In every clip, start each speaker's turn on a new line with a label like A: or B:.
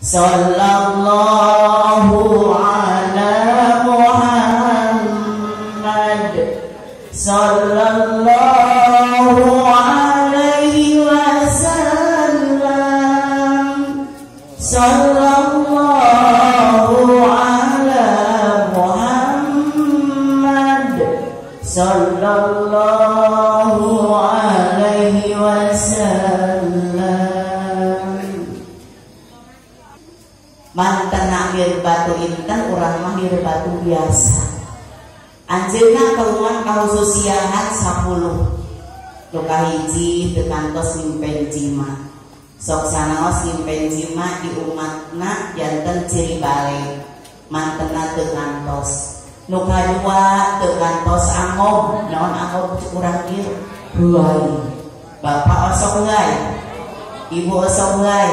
A: Sallallahu ala Muhammad. Sallallahu alaihi wasallam. Sallallahu ala Muhammad. Sallallahu alaihi wasallam. Mantan akhir batu intan, orang mahir batu biasa. Anjeunna kaungan kahususiahan 10. Luka hiji teu kantos nyimpen jima. Sok sanaos nyimpen jima di umatna janten ciri balik. Mantena teu kantos. Nu kadua teu kantos angob. Naon angob urang ieu? Huai. Bapak osok heulai. Ibu osok heulai.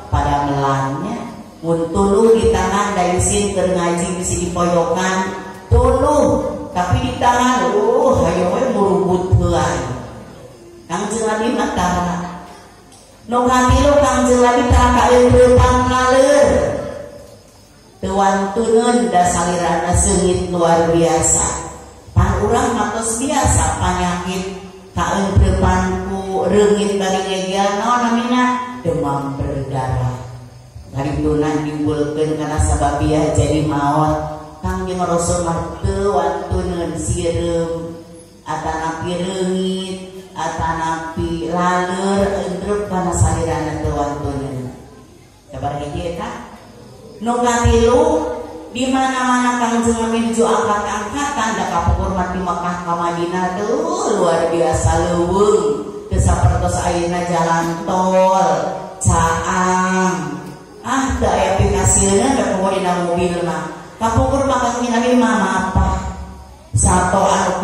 A: Pada melannya mun tuluh di tangan da isin keur ngaji bisi dipoyokan tuluh, tapi di tangan hayo we murubut heulai. Kangjeng Nabi mah tara. Nu katilu Kangjeng Nabi tara kaeureupan ngaleur. Teu wantuneun da salirana seungit luar biasa. Pan urang matos biasa panyakit kaeureupan ku reungit bari ngegel naon namina demam berdarah. Hariduna diunggulkeun kana sababiah jadi maot. Kangjeng Rasul mah teu wantuneun sireum atanapi reungit atanapi laleur endreup kana salirana teu wantuneun. Sabar hiji eta. Nu katilu di mana-mana Kangjeng Nabi nuju angkat-angkatan da kapungkur mati Mekah ka Madinah teu luar biasa leuweung. Teu sapertos ayeuna jalan tol, caang. Da aya pikasieuna da poho dina mobil mah. Kapungkur Kangjeng Nabi mah apa? Sato anu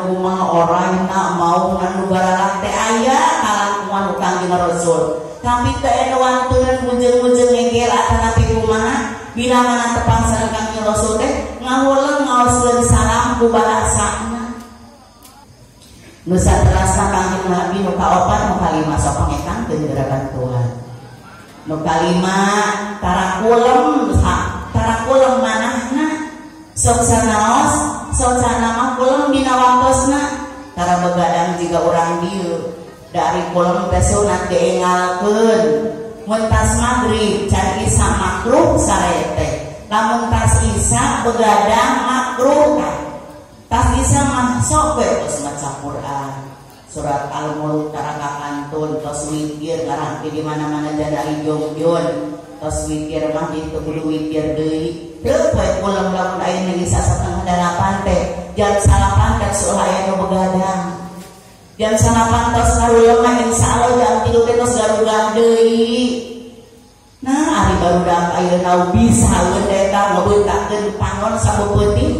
A: kumaha orangna mau anu gararah teh aya kalangkungan Kangjeng Rasul. Tapi teu aya wantuneun mujeng-mujeng ngegel atanapi kumaha. Bila mana tepang sareng Kangjeng Rasul teh ngawuleung ngaoskeun salam ku bahasana. Nu saterasna Kangjeng Nabi nu kaopat nu kalima sok pangekangkeun gerakan Tuhan. Nu kalima tarakulem manahna sok sanaos sok sanama kulem dina waktosna tara begadang jiga urang dieu dari kulem teh sunat diengalkeun mun tas maghrib can isya makruh sarete lamun tas isya begadang makruh tas isya mah sok we tos maca Quran surat Al-Mulk tara kakantun tos witir karang di mana-mana dari jongjon tos witir mah ditu kudu witir deui teu poe kulem lamun aya geus 7:30 teh jam 8 teh sueuh aya nu begadang jam 8 tos karuleum mah insyaallah jam 3 teh tos garugang deui. Nah ari barudak ayeuna bisa haeun eta ngebeutakeun pangon sabeupeutih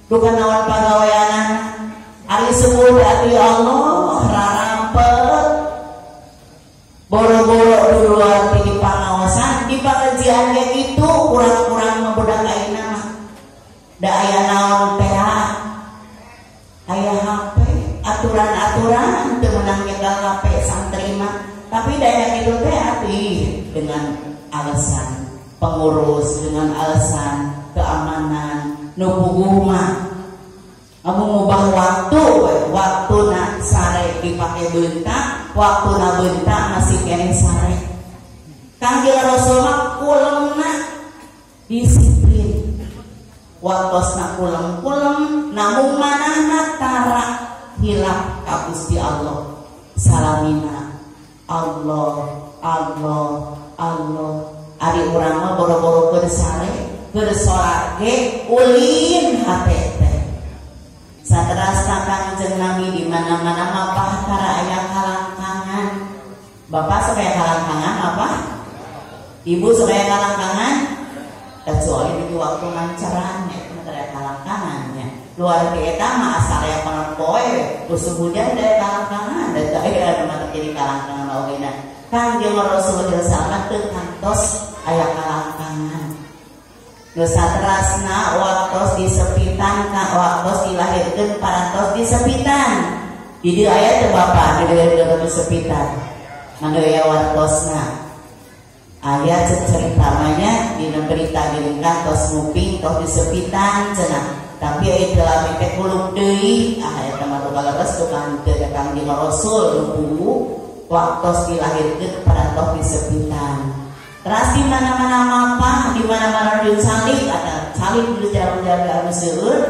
A: duka naon pagaweanana. Ari subuh dari Allah rarampet boro-boro dulu arti di pangaosan di pengajian kayak gitu kurang-kurang membudak ayeuna mah da aya naon teh aya HP aturan-aturan teu meunang nyekel HP santri mah tapi daya kitu teh ati dengan alasan pengurus dengan alasan keamanan nu puguh mah kamu ngubah waktu na sare dipake beuntak, waktu na beuntak masih kene sare. Kangjeng Rasul mah kulemna disiplin. Waktosna kulem namun manahna tara hilap ka Gusti Allah. Salamina Allah. Ari urang mah boro-boro keur sare, keur salat ge ulin hate teh. Saterasna Kangjeng Nabi di mana-mana mapah tara aya kalangkangan. Bapak supaya kalangkangan apa? Ibu supaya kalangkangan? Kecuali di waktu mancaran ya, tara kalangkangannya. Luar biasa mah asal aya panon poe, musim hujan da kalangkangan, da teu aya mah terjadi kalangkangan ogena. Kangjeng Rasulullah sallallahu teu kantos aya kalangkangan. Dosa terasna waktos disepitan ka waktos dilahirkeun parantos disepitan. Di dieu aya teh Bapak di dieu disepitan. Mangga aya waktosna. Aya ceritanya dina berita gini tos nguping tos disepitan cenah tapi itu lah teh kulung deui eta mah kaleres tukang teu Kangjeng Rasul nu waktu dilahirkeun parantos disepitan. Teras di mana-mana mapah, di mana-mana radiun salib ada salib di jalan-jalan anu seueur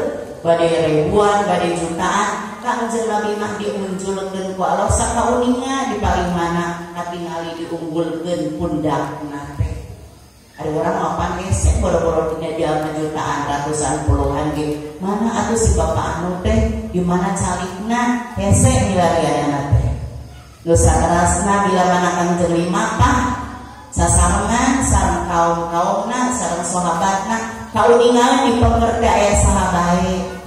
A: bade ribuan, bade jutaan. Kangjeng Nabi mah diunjulkeun ku Allah sakauninga di paling mana katingali diunggulkeun pundakna teh. Ada orang mapan gesek boro-boro punya jalan jutaan ratusan puluhan gitu. Mana atuh si bapak anu teh di mana calikna gesek milariana teh. Nu saterasna bila mana Kangjeng mapah sasarengan sareng kaum-kaumna sareng sahabatna kauningan di pengerti aya saha bae.